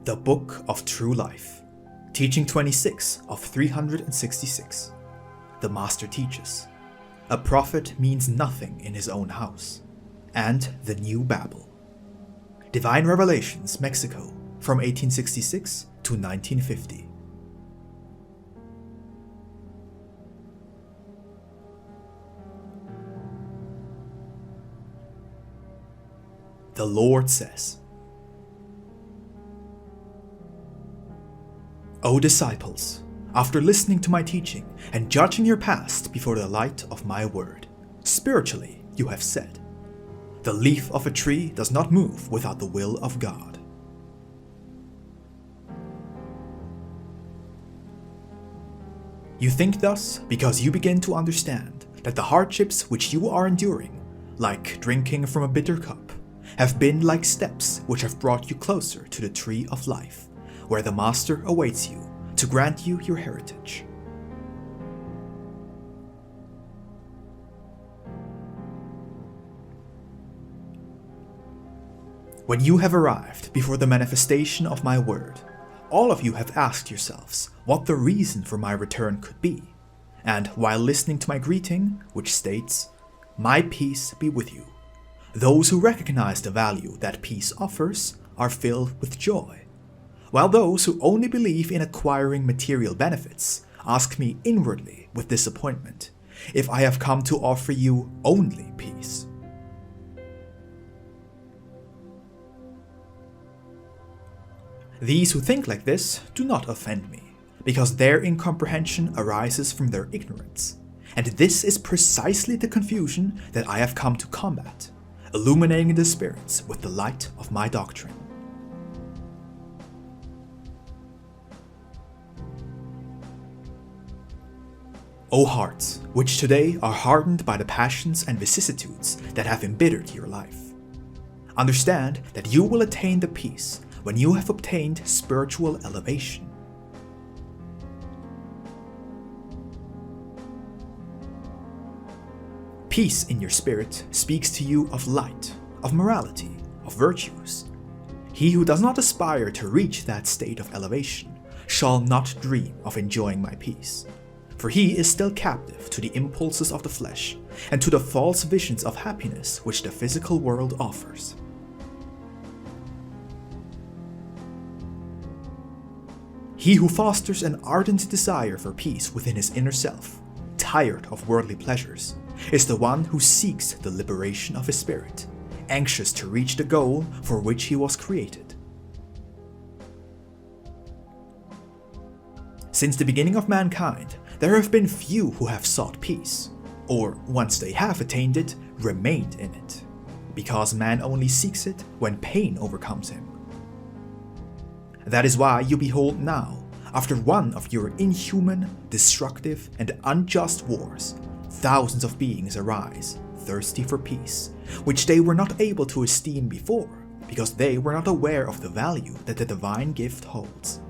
The Book of True Life, Teaching 26 of 366. The Master teaches, a prophet means nothing in his own house, and the New Babel. Divine Revelations, Mexico, from 1866 to 1950. The Lord says, O disciples, after listening to my teaching and judging your past before the light of my word, spiritually you have said, the leaf of a tree does not move without the will of God. You think thus because you begin to understand that the hardships which you are enduring, like drinking from a bitter cup, have been like steps which have brought you closer to the tree of life, where the Master awaits you to grant you your heritage. When you have arrived before the manifestation of my word, all of you have asked yourselves what the reason for my return could be, and while listening to my greeting, which states, "My peace be with you," those who recognize the value that peace offers are filled with joy, while those who only believe in acquiring material benefits ask me inwardly with disappointment if I have come to offer you only peace. These who think like this do not offend me, because their incomprehension arises from their ignorance, and this is precisely the confusion that I have come to combat, illuminating the spirits with the light of my doctrine. O hearts, which today are hardened by the passions and vicissitudes that have embittered your life, understand that you will attain the peace when you have obtained spiritual elevation. Peace in your spirit speaks to you of light, of morality, of virtues. He who does not aspire to reach that state of elevation shall not dream of enjoying my peace, for he is still captive to the impulses of the flesh and to the false visions of happiness which the physical world offers. He who fosters an ardent desire for peace within his inner self, tired of worldly pleasures, is the one who seeks the liberation of his spirit, anxious to reach the goal for which he was created. Since the beginning of mankind, there have been few who have sought peace, or once they have attained it, remained in it, because man only seeks it when pain overcomes him. That is why you behold now, after one of your inhuman, destructive, and unjust wars, thousands of beings arise, thirsty for peace, which they were not able to esteem before, because they were not aware of the value that the divine gift holds.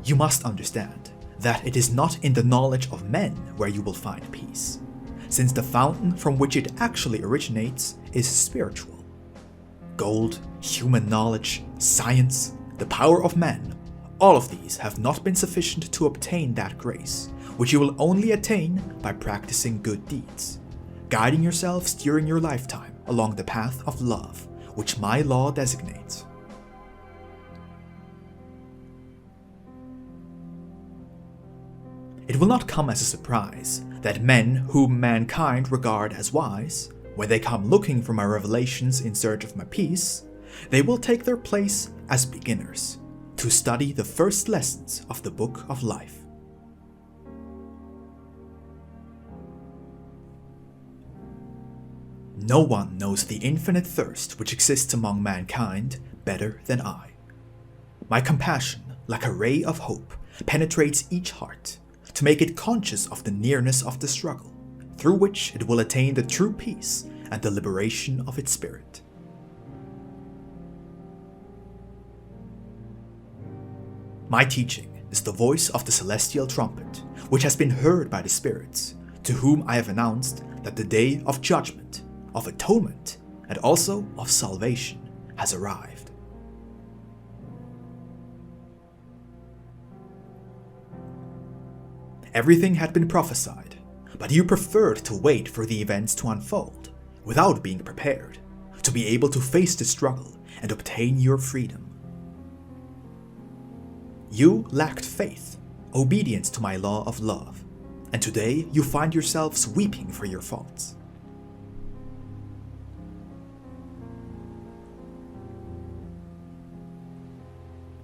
You must understand that it is not in the knowledge of men where you will find peace, since the fountain from which it actually originates is spiritual. Gold, human knowledge, science, the power of man, all of these have not been sufficient to obtain that grace, which you will only attain by practicing good deeds, guiding yourselves during your lifetime along the path of love, which my law designates. It will not come as a surprise that men whom mankind regard as wise, when they come looking for my revelations in search of my peace, they will take their place as beginners to study the first lessons of the Book of Life. No one knows the infinite thirst which exists among mankind better than I. My compassion, like a ray of hope, penetrates each heart, to make it conscious of the nearness of the struggle, through which it will attain the true peace and the liberation of its spirit. My teaching is the voice of the celestial trumpet, which has been heard by the spirits, to whom I have announced that the day of judgment, of atonement, and also of salvation has arrived. Everything had been prophesied, but you preferred to wait for the events to unfold without being prepared, to be able to face the struggle and obtain your freedom. You lacked faith, obedience to my law of love, and today you find yourselves weeping for your faults.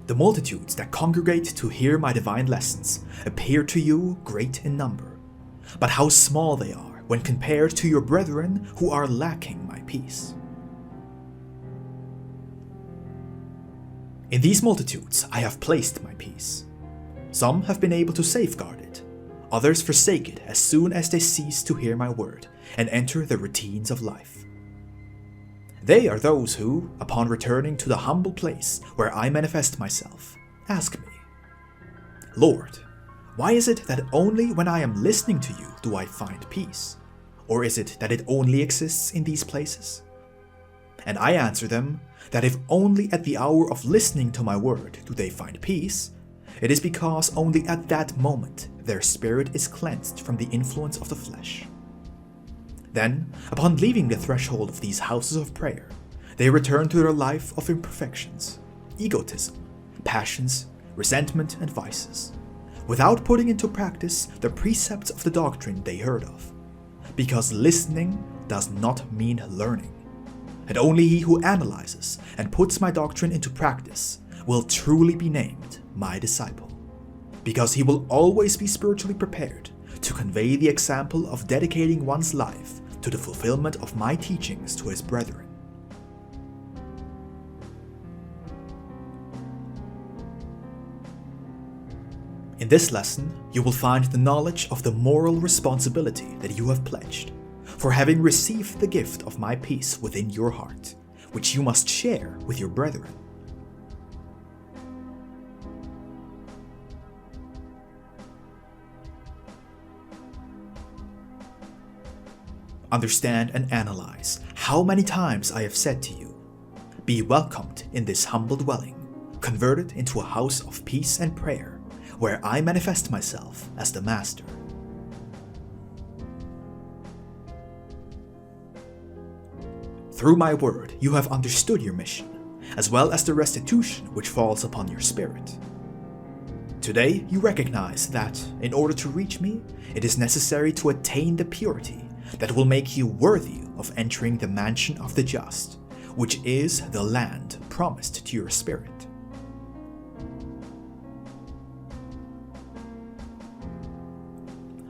The multitudes that congregate to hear my divine lessons appear to you great in number, but how small they are when compared to your brethren who are lacking my peace. In these multitudes I have placed my peace. Some have been able to safeguard it, others forsake it as soon as they cease to hear my word and enter the routines of life. They are those who, upon returning to the humble place where I manifest myself, ask me, "Lord, why is it that only when I am listening to you do I find peace? Or is it that it only exists in these places?" And I answer them that if only at the hour of listening to my word do they find peace, it is because only at that moment their spirit is cleansed from the influence of the flesh. Then, upon leaving the threshold of these houses of prayer, they return to their life of imperfections, egotism, passions, resentment, and vices, without putting into practice the precepts of the doctrine they heard of, because listening does not mean learning, and only he who analyzes and puts my doctrine into practice will truly be named my disciple, because he will always be spiritually prepared to convey the example of dedicating one's life to the fulfillment of my teachings to his brethren. In this lesson, you will find the knowledge of the moral responsibility that you have pledged, for having received the gift of my peace within your heart, which you must share with your brethren. Understand and analyze how many times I have said to you, "Be welcomed in this humble dwelling, converted into a house of peace and prayer, where I manifest myself as the Master." Through my word, you have understood your mission, as well as the restitution which falls upon your spirit. Today, you recognize that, in order to reach me, it is necessary to attain the purity that will make you worthy of entering the mansion of the just, which is the land promised to your spirit.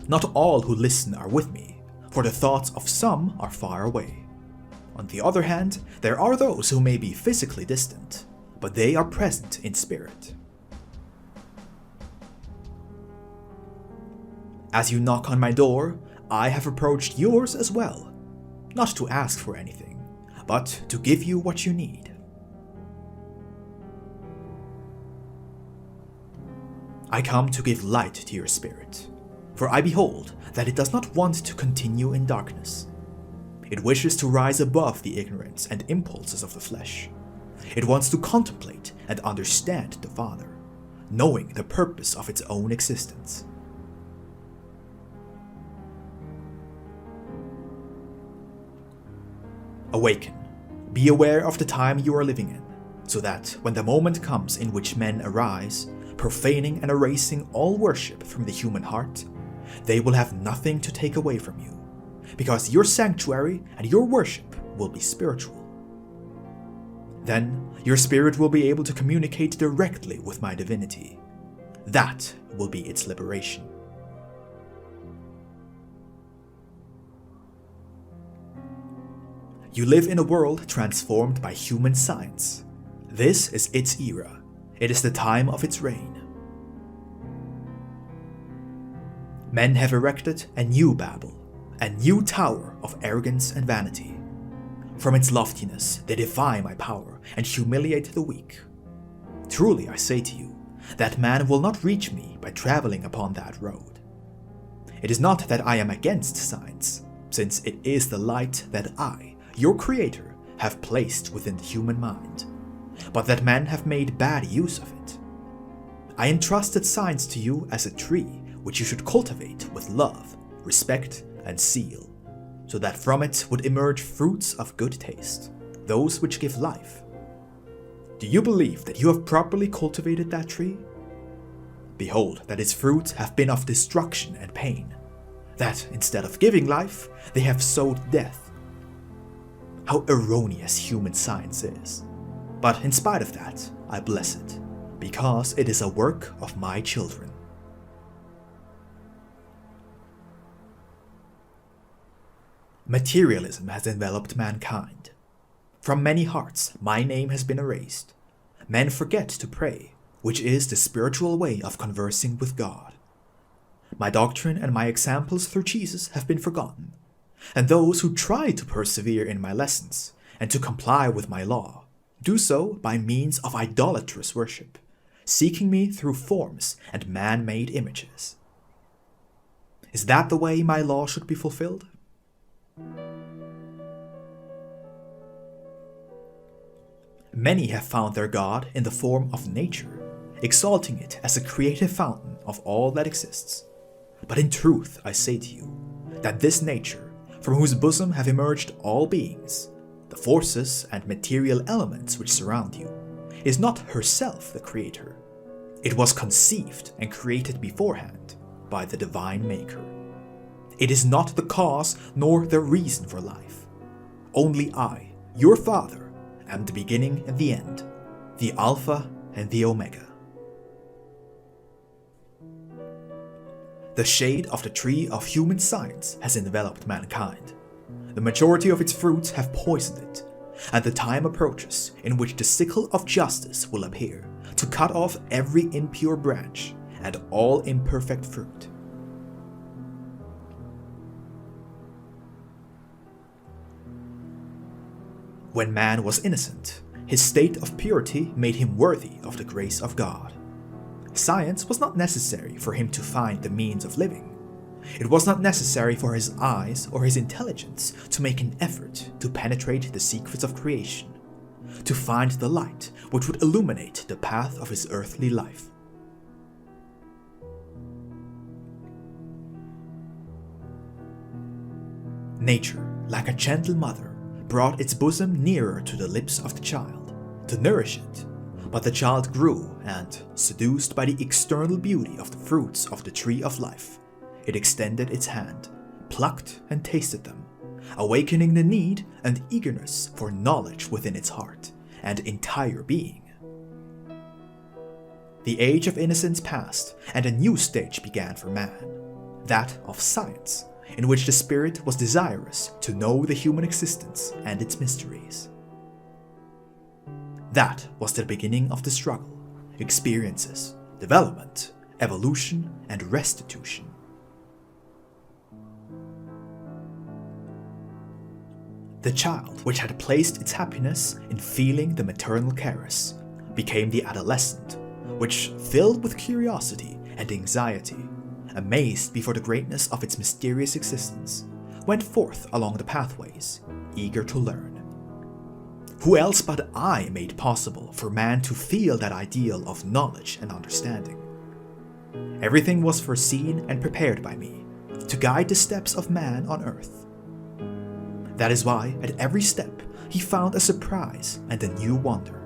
Not all who listen are with me, for the thoughts of some are far away. On the other hand, there are those who may be physically distant, but they are present in spirit. As you knock on my door, I have approached yours as well, not to ask for anything, but to give you what you need. I come to give light to your spirit, for I behold that it does not want to continue in darkness. It wishes to rise above the ignorance and impulses of the flesh. It wants to contemplate and understand the Father, knowing the purpose of its own existence. Awaken. Be aware of the time you are living in, so that when the moment comes in which men arise, profaning and erasing all worship from the human heart, they will have nothing to take away from you, because your sanctuary and your worship will be spiritual. Then your spirit will be able to communicate directly with my divinity. That will be its liberation. You live in a world transformed by human science. This is its era. It is the time of its reign. Men have erected a new Babel, a new tower of arrogance and vanity. From its loftiness, they defy my power and humiliate the weak. Truly, I say to you, that man will not reach me by traveling upon that road. It is not that I am against science, since it is the light that I, your creator, have placed within the human mind, but that men have made bad use of it. I entrusted science to you as a tree which you should cultivate with love, respect, and zeal, so that from it would emerge fruits of good taste, those which give life. Do you believe that you have properly cultivated that tree? Behold, that its fruits have been of destruction and pain, that instead of giving life, they have sowed death. How erroneous human science is. But in spite of that, I bless it, because it is a work of my children. Materialism has enveloped mankind. From many hearts, my name has been erased. Men forget to pray, which is the spiritual way of conversing with God. My doctrine and my examples through Jesus have been forgotten, and those who try to persevere in my lessons and to comply with my law do so by means of idolatrous worship, seeking me through forms and man-made images. Is that the way my law should be fulfilled? Many have found their God in the form of nature, exalting it as a creative fountain of all that exists. But in truth, I say to you, that this nature, from whose bosom have emerged all beings, the forces and material elements which surround you, is not herself the creator. It was conceived and created beforehand by the divine maker. It is not the cause nor the reason for life. Only I, your Father, am the beginning and the end, the Alpha and the Omega. The shade of the tree of human science has enveloped mankind. The majority of its fruits have poisoned it, and the time approaches in which the sickle of justice will appear to cut off every impure branch and all imperfect fruit. When man was innocent, his state of purity made him worthy of the grace of God. Science was not necessary for him to find the means of living. It was not necessary for his eyes or his intelligence to make an effort to penetrate the secrets of creation, to find the light which would illuminate the path of his earthly life. Nature, like a gentle mother, brought its bosom nearer to the lips of the child, to nourish it, but the child grew and, seduced by the external beauty of the fruits of the tree of life, it extended its hand, plucked and tasted them, awakening the need and eagerness for knowledge within its heart and entire being. The age of innocence passed, and a new stage began for man, that of science, in which the spirit was desirous to know the human existence and its mysteries. That was the beginning of the struggle, experiences, development, evolution, and restitution. The child, which had placed its happiness in feeling the maternal caress, became the adolescent, which, filled with curiosity and anxiety, amazed before the greatness of its mysterious existence, went forth along the pathways, eager to learn. Who else but I made possible for man to feel that ideal of knowledge and understanding? Everything was foreseen and prepared by me, to guide the steps of man on earth. That is why, at every step, he found a surprise and a new wonder.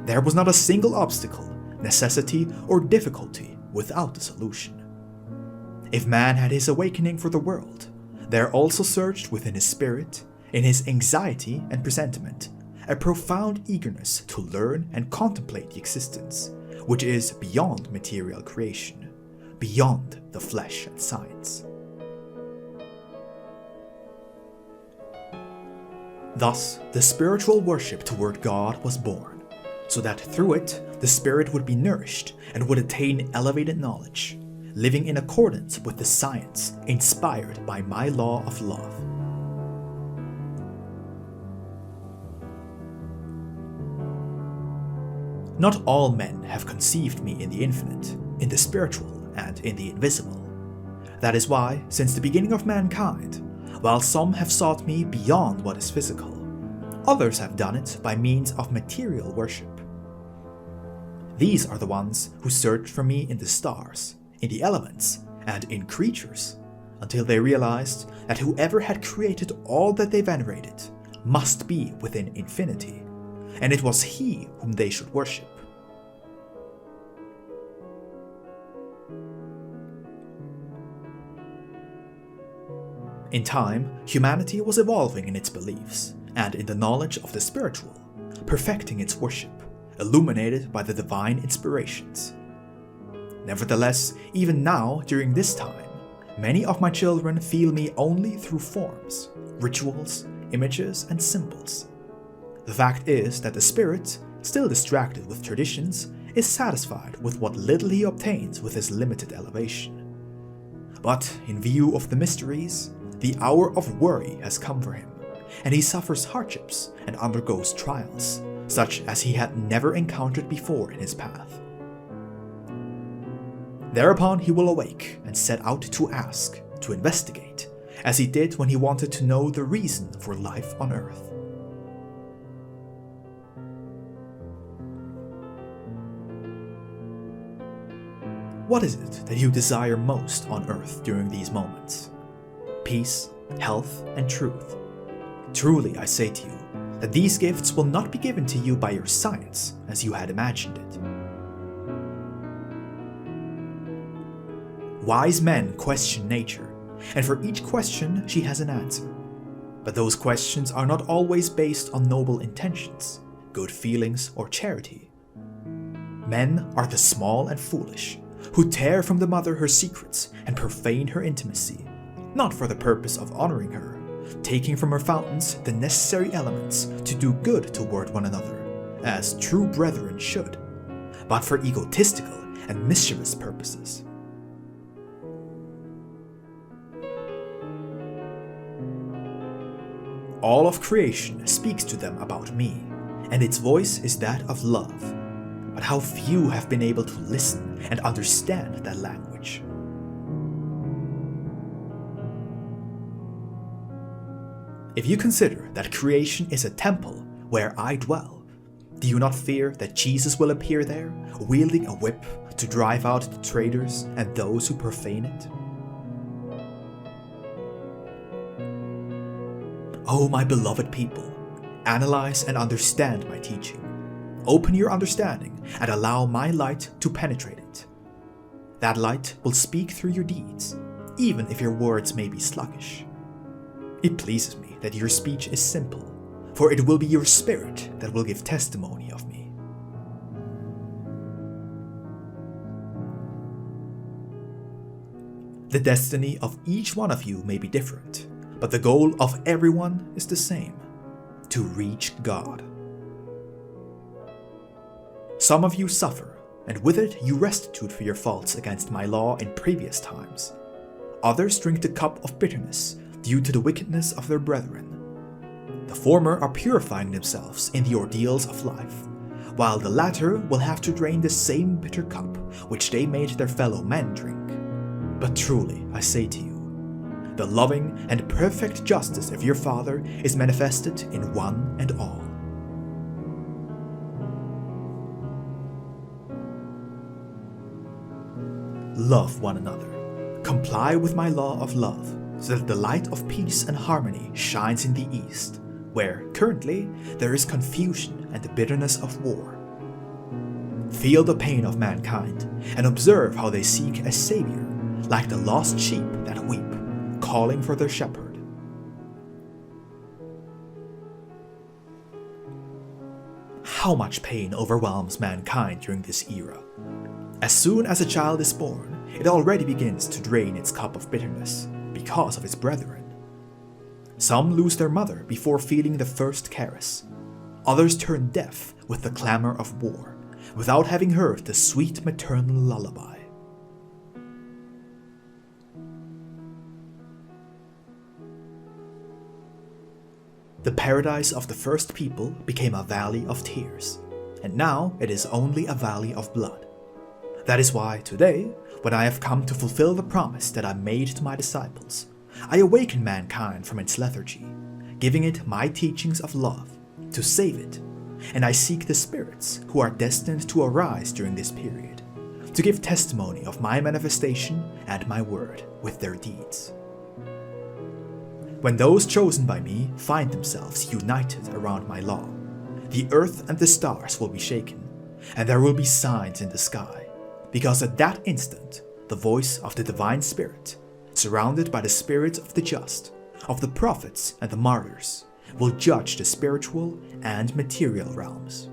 There was not a single obstacle, necessity, or difficulty without a solution. If man had his awakening for the world, there also surged within his spirit, in his anxiety and presentiment, a profound eagerness to learn and contemplate the existence, which is beyond material creation, beyond the flesh and science. Thus, the spiritual worship toward God was born, so that through it the spirit would be nourished and would attain elevated knowledge, living in accordance with the science inspired by my law of love. Not all men have conceived me in the infinite, in the spiritual, and in the invisible. That is why, since the beginning of mankind, while some have sought me beyond what is physical, others have done it by means of material worship. These are the ones who searched for me in the stars, in the elements, and in creatures, until they realized that whoever had created all that they venerated must be within infinity, and it was he whom they should worship. In time, humanity was evolving in its beliefs and in the knowledge of the spiritual, perfecting its worship, illuminated by the divine inspirations. Nevertheless, even now, during this time, many of my children feel me only through forms, rituals, images, and symbols. The fact is that the spirit, still distracted with traditions, is satisfied with what little he obtains with his limited elevation. But in view of the mysteries, the hour of worry has come for him, and he suffers hardships and undergoes trials, such as he had never encountered before in his path. Thereupon he will awake and set out to ask, to investigate, as he did when he wanted to know the reason for life on Earth. What is it that you desire most on Earth during these moments? Peace, health, and truth. Truly, I say to you, that these gifts will not be given to you by your science as you had imagined it. Wise men question nature, and for each question she has an answer. But those questions are not always based on noble intentions, good feelings, or charity. Men are the small and foolish, who tear from the mother her secrets and profane her intimacy, not for the purpose of honoring her, taking from her fountains the necessary elements to do good toward one another, as true brethren should, but for egotistical and mischievous purposes. All of creation speaks to them about me, and its voice is that of love. But how few have been able to listen and understand that language. If you consider that creation is a temple where I dwell, do you not fear that Jesus will appear there, wielding a whip to drive out the traitors and those who profane it? Oh, my beloved people, analyze and understand my teaching. Open your understanding and allow my light to penetrate it. That light will speak through your deeds, even if your words may be sluggish. It pleases me that your speech is simple, for it will be your spirit that will give testimony of me. The destiny of each one of you may be different, but the goal of everyone is the same: to reach God. Some of you suffer, and with it you restitute for your faults against my law in previous times. Others drink the cup of bitterness due to the wickedness of their brethren. The former are purifying themselves in the ordeals of life, while the latter will have to drain the same bitter cup which they made their fellow men drink. But truly, I say to you, the loving and perfect justice of your Father is manifested in one and all. Love one another. Comply with my law of love, so that the light of peace and harmony shines in the east, where, currently, there is confusion and the bitterness of war. Feel the pain of mankind, and observe how they seek a savior, like the lost sheep that weep, calling for their shepherd. How much pain overwhelms mankind during this era. As soon as a child is born, it already begins to drain its cup of bitterness because of its brethren. Some lose their mother before feeling the first caress. Others turn deaf with the clamor of war, without having heard the sweet maternal lullaby. The paradise of the first people became a valley of tears, and now it is only a valley of blood. That is why today, when I have come to fulfill the promise that I made to my disciples, I awaken mankind from its lethargy, giving it my teachings of love, to save it, and I seek the spirits who are destined to arise during this period, to give testimony of my manifestation and my word with their deeds. When those chosen by me find themselves united around my law, the earth and the stars will be shaken, and there will be signs in the sky, because at that instant the voice of the divine spirit, surrounded by the spirits of the just, of the prophets and the martyrs, will judge the spiritual and material realms.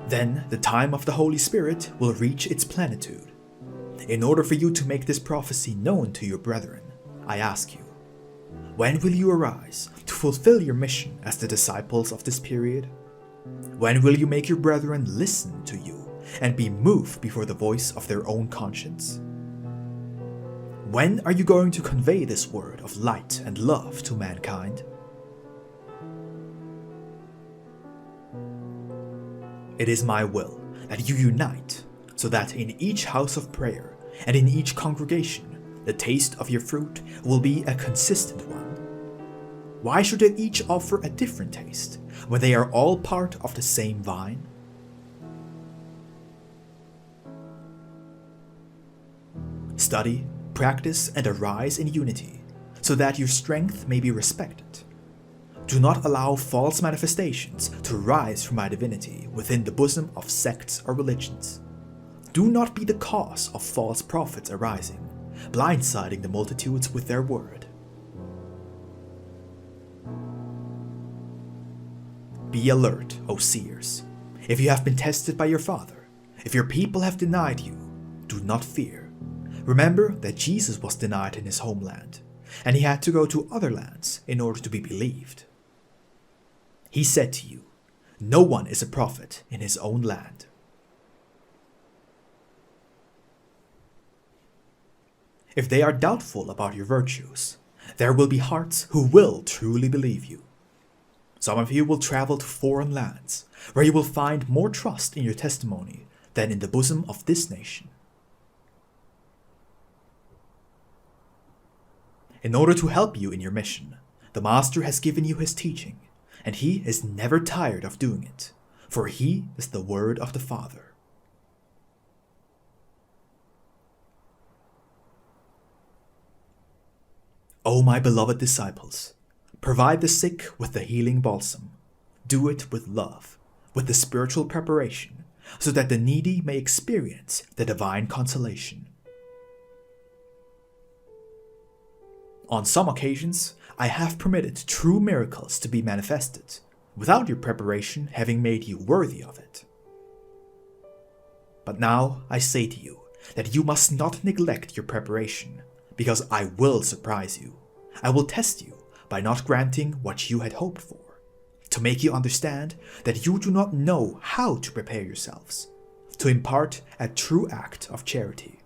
Then the time of the Holy Spirit will reach its plenitude. In order for you to make this prophecy known to your brethren, I ask you, when will you arise to fulfill your mission as the disciples of this period? When will you make your brethren listen to you and be moved before the voice of their own conscience? When are you going to convey this word of light and love to mankind? It is my will that you unite, so that in each house of prayer and in each congregation, the taste of your fruit will be a consistent one. Why should they each offer a different taste, when they are all part of the same vine? Study, practice, and arise in unity, so that your strength may be respected. Do not allow false manifestations to rise from my divinity within the bosom of sects or religions. Do not be the cause of false prophets arising, blindsiding the multitudes with their word. Be alert, O seers. If you have been tested by your Father, if your people have denied you, do not fear. Remember that Jesus was denied in his homeland, and he had to go to other lands in order to be believed. He said to you, no one is a prophet in his own land. If they are doubtful about your virtues, there will be hearts who will truly believe you. Some of you will travel to foreign lands, where you will find more trust in your testimony than in the bosom of this nation. In order to help you in your mission, the Master has given you his teaching, and he is never tired of doing it, for he is the word of the Father. O my beloved disciples, provide the sick with the healing balsam. Do it with love, with the spiritual preparation, so that the needy may experience the divine consolation. On some occasions, I have permitted true miracles to be manifested, without your preparation having made you worthy of it. But now I say to you that you must not neglect your preparation, because I will surprise you. I will test you by not granting what you had hoped for, to make you understand that you do not know how to prepare yourselves, to impart a true act of charity.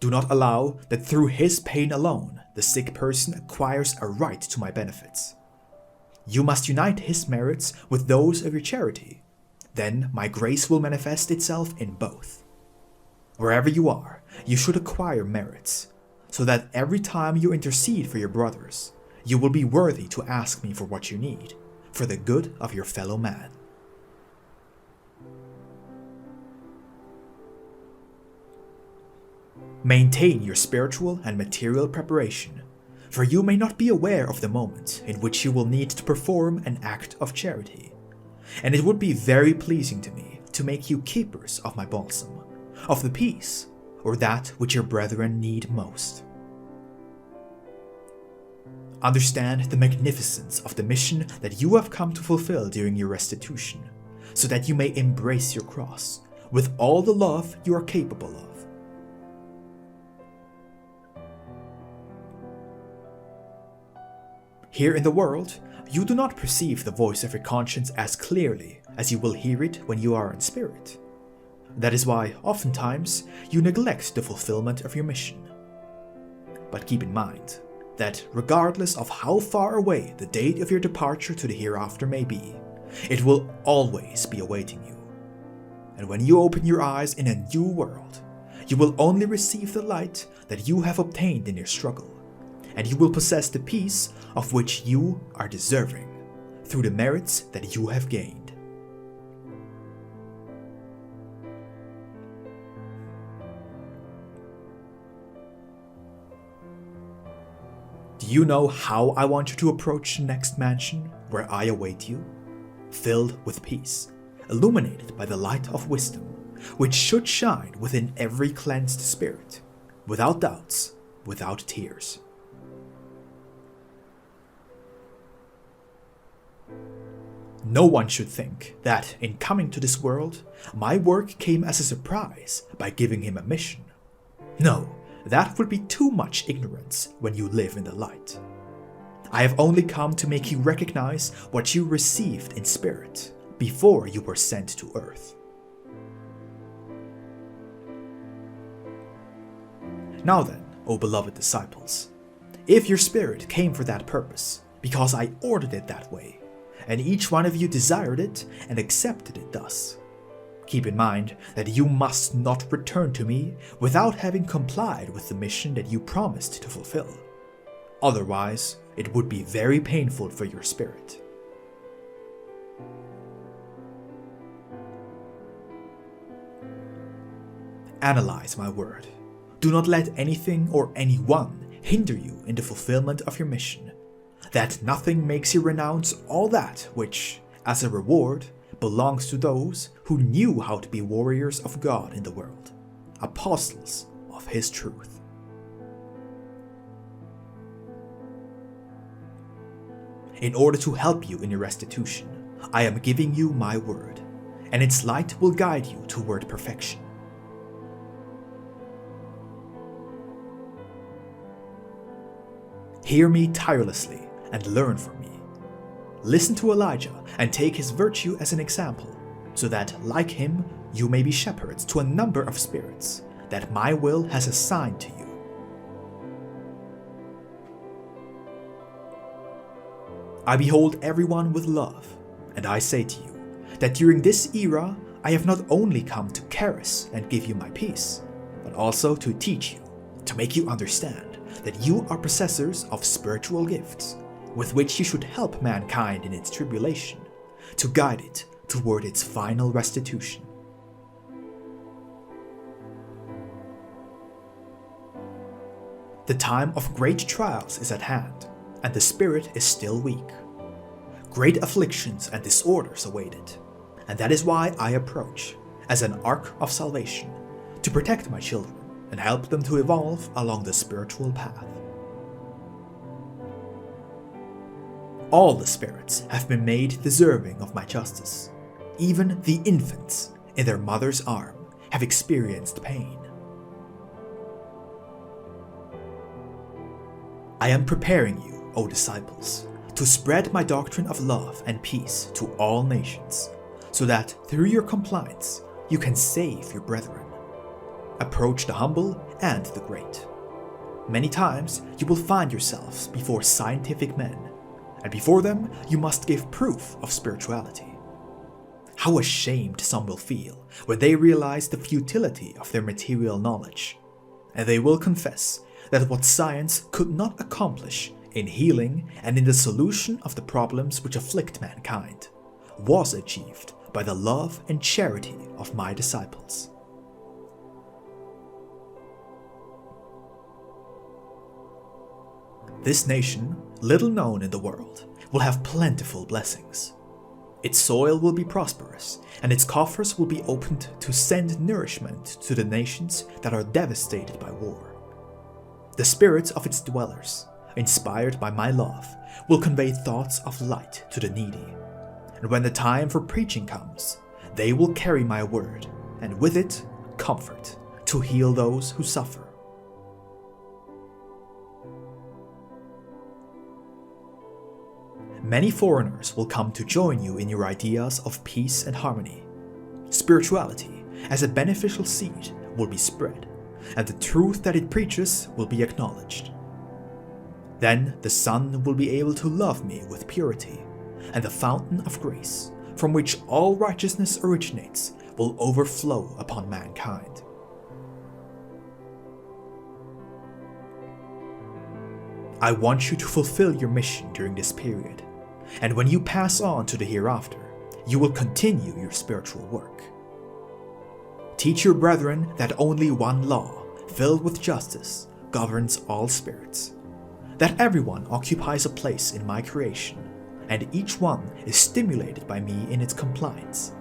Do not allow that through his pain alone the sick person acquires a right to my benefits. You must unite his merits with those of your charity. Then my grace will manifest itself in both. Wherever you are, you should acquire merits, so that every time you intercede for your brothers, you will be worthy to ask me for what you need, for the good of your fellow man. Maintain your spiritual and material preparation, for you may not be aware of the moment in which you will need to perform an act of charity, and it would be very pleasing to me to make you keepers of my balsam, of the peace, or that which your brethren need most. Understand the magnificence of the mission that you have come to fulfill during your restitution, so that you may embrace your cross with all the love you are capable of. Here in the world, you do not perceive the voice of your conscience as clearly as you will hear it when you are in spirit. That is why, oftentimes, you neglect the fulfillment of your mission. But keep in mind that regardless of how far away the date of your departure to the hereafter may be, it will always be awaiting you. And when you open your eyes in a new world, you will only receive the light that you have obtained in your struggle, and you will possess the peace of which you are deserving through the merits that you have gained. Do you know how I want you to approach the next mansion where I await you? Filled with peace, illuminated by the light of wisdom, which should shine within every cleansed spirit, without doubts, without tears. No one should think that in coming to this world, my work came as a surprise by giving him a mission. No, that would be too much ignorance when you live in the light. I have only come to make you recognize what you received in spirit before you were sent to earth. Now then, O beloved disciples, if your spirit came for that purpose, because I ordered it that way, and each one of you desired it and accepted it thus, keep in mind that you must not return to me without having complied with the mission that you promised to fulfill. Otherwise, it would be very painful for your spirit. Analyze my word. Do not let anything or anyone hinder you in the fulfillment of your mission, that nothing makes you renounce all that which, as a reward, belongs to those who knew how to be warriors of God in the world, apostles of His truth. In order to help you in your restitution, I am giving you my word, and its light will guide you toward perfection. Hear me tirelessly and learn from me. Listen to Elijah and take his virtue as an example, so that, like him, you may be shepherds to a number of spirits that my will has assigned to you. I behold everyone with love, and I say to you that during this era I have not only come to caress and give you my peace, but also to teach you, to make you understand that you are possessors of spiritual gifts, with which you should help mankind in its tribulation, to guide it toward its final restitution. The time of great trials is at hand, and the spirit is still weak. Great afflictions and disorders await it, and that is why I approach, as an ark of salvation, to protect my children and help them to evolve along the spiritual path. All the spirits have been made deserving of my justice. Even the infants in their mother's arm have experienced pain. I am preparing you, O disciples, to spread my doctrine of love and peace to all nations, so that through your compliance you can save your brethren. Approach the humble and the great. Many times you will find yourselves before scientific men, and before them you must give proof of spirituality. How ashamed some will feel when they realize the futility of their material knowledge, and they will confess that what science could not accomplish in healing and in the solution of the problems which afflict mankind was achieved by the love and charity of my disciples. This nation, little known in the world, will have plentiful blessings. Its soil will be prosperous, and its coffers will be opened to send nourishment to the nations that are devastated by war. The spirits of its dwellers, inspired by my love, will convey thoughts of light to the needy. And when the time for preaching comes, they will carry my word, and with it, comfort, to heal those who suffer. Many foreigners will come to join you in your ideas of peace and harmony. Spirituality, as a beneficial seed, will be spread, and the truth that it preaches will be acknowledged. Then the Son will be able to love me with purity, and the fountain of grace, from which all righteousness originates, will overflow upon mankind. I want you to fulfill your mission during this period, and when you pass on to the hereafter, you will continue your spiritual work. Teach your brethren that only one law, filled with justice, governs all spirits, that everyone occupies a place in my creation, and each one is stimulated by me in its compliance.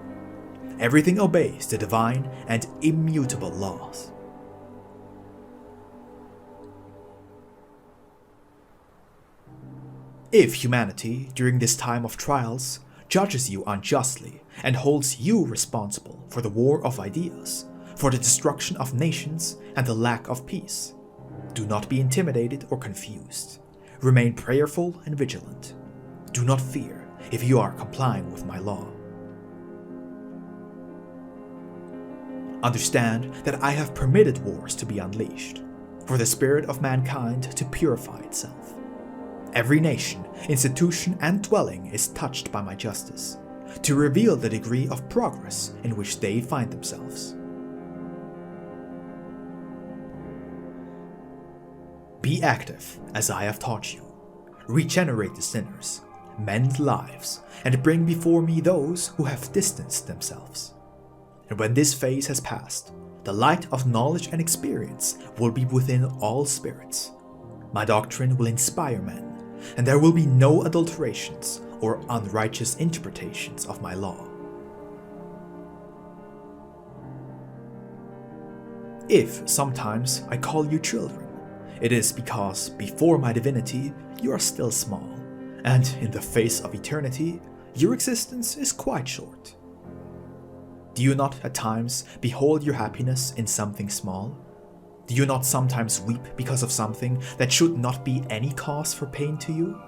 Everything obeys the divine and immutable laws. If humanity, during this time of trials, judges you unjustly and holds you responsible for the war of ideas, for the destruction of nations and the lack of peace, do not be intimidated or confused. Remain prayerful and vigilant. Do not fear if you are complying with my law. Understand that I have permitted wars to be unleashed, for the spirit of mankind to purify itself. Every nation, institution, and dwelling is touched by my justice, to reveal the degree of progress in which they find themselves. Be active as I have taught you. Regenerate the sinners, mend lives, and bring before me those who have distanced themselves. And when this phase has passed, the light of knowledge and experience will be within all spirits. My doctrine will inspire men, and there will be no adulterations or unrighteous interpretations of my law. If sometimes I call you children, it is because before my divinity you are still small, and in the face of eternity your existence is quite short. Do you not at times behold your happiness in something small? Do you not sometimes weep because of something that should not be any cause for pain to you?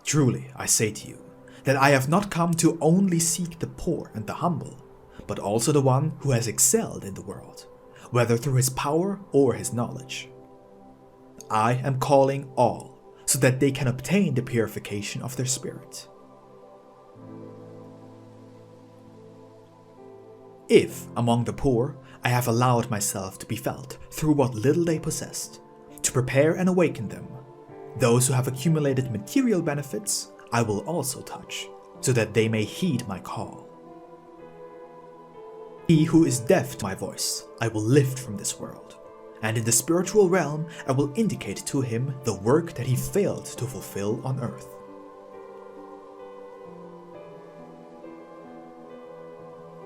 Truly, I say to you, that I have not come to only seek the poor and the humble, but also the one who has excelled in the world, whether through his power or his knowledge. I am calling all, so that they can obtain the purification of their spirit. If, among the poor, I have allowed myself to be felt through what little they possessed, to prepare and awaken them, those who have accumulated material benefits I will also touch, so that they may heed my call. He who is deaf to my voice I will lift from this world, and in the spiritual realm I will indicate to him the work that he failed to fulfill on earth.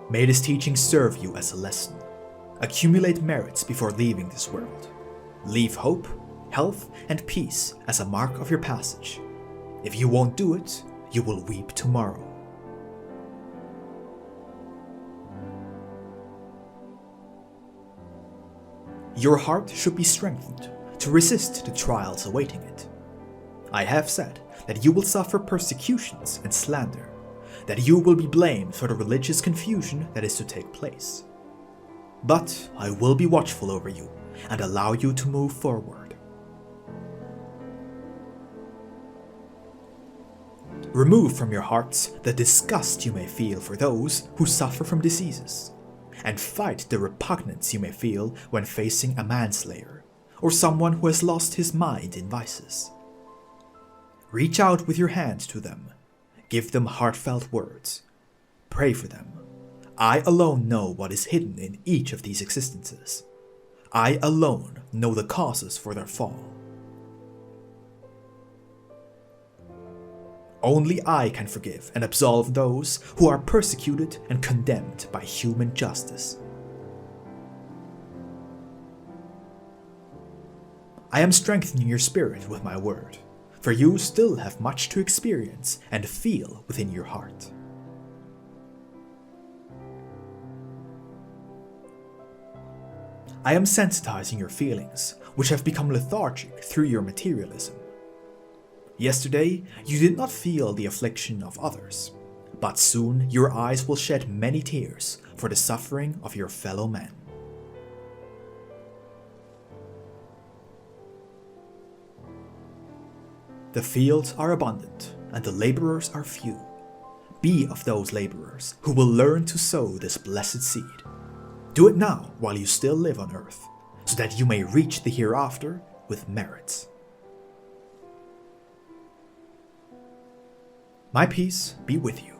May this teaching serve you as a lesson. Accumulate merits before leaving this world. Leave hope, health, and peace as a mark of your passage. If you won't do it, you will weep tomorrow. Your heart should be strengthened to resist the trials awaiting it. I have said that you will suffer persecutions and slander, that you will be blamed for the religious confusion that is to take place. But I will be watchful over you and allow you to move forward. Remove from your hearts the disgust you may feel for those who suffer from diseases, and fight the repugnance you may feel when facing a manslayer, or someone who has lost his mind in vices. Reach out with your hand to them. Give them heartfelt words. Pray for them. I alone know what is hidden in each of these existences. I alone know the causes for their fall. Only I can forgive and absolve those who are persecuted and condemned by human justice. I am strengthening your spirit with my word, for you still have much to experience and feel within your heart. I am sensitizing your feelings, which have become lethargic through your materialism. Yesterday, you did not feel the affliction of others, but soon your eyes will shed many tears for the suffering of your fellow men. The fields are abundant, and the laborers are few. Be of those laborers who will learn to sow this blessed seed. Do it now while you still live on earth, so that you may reach the hereafter with merit. My peace be with you.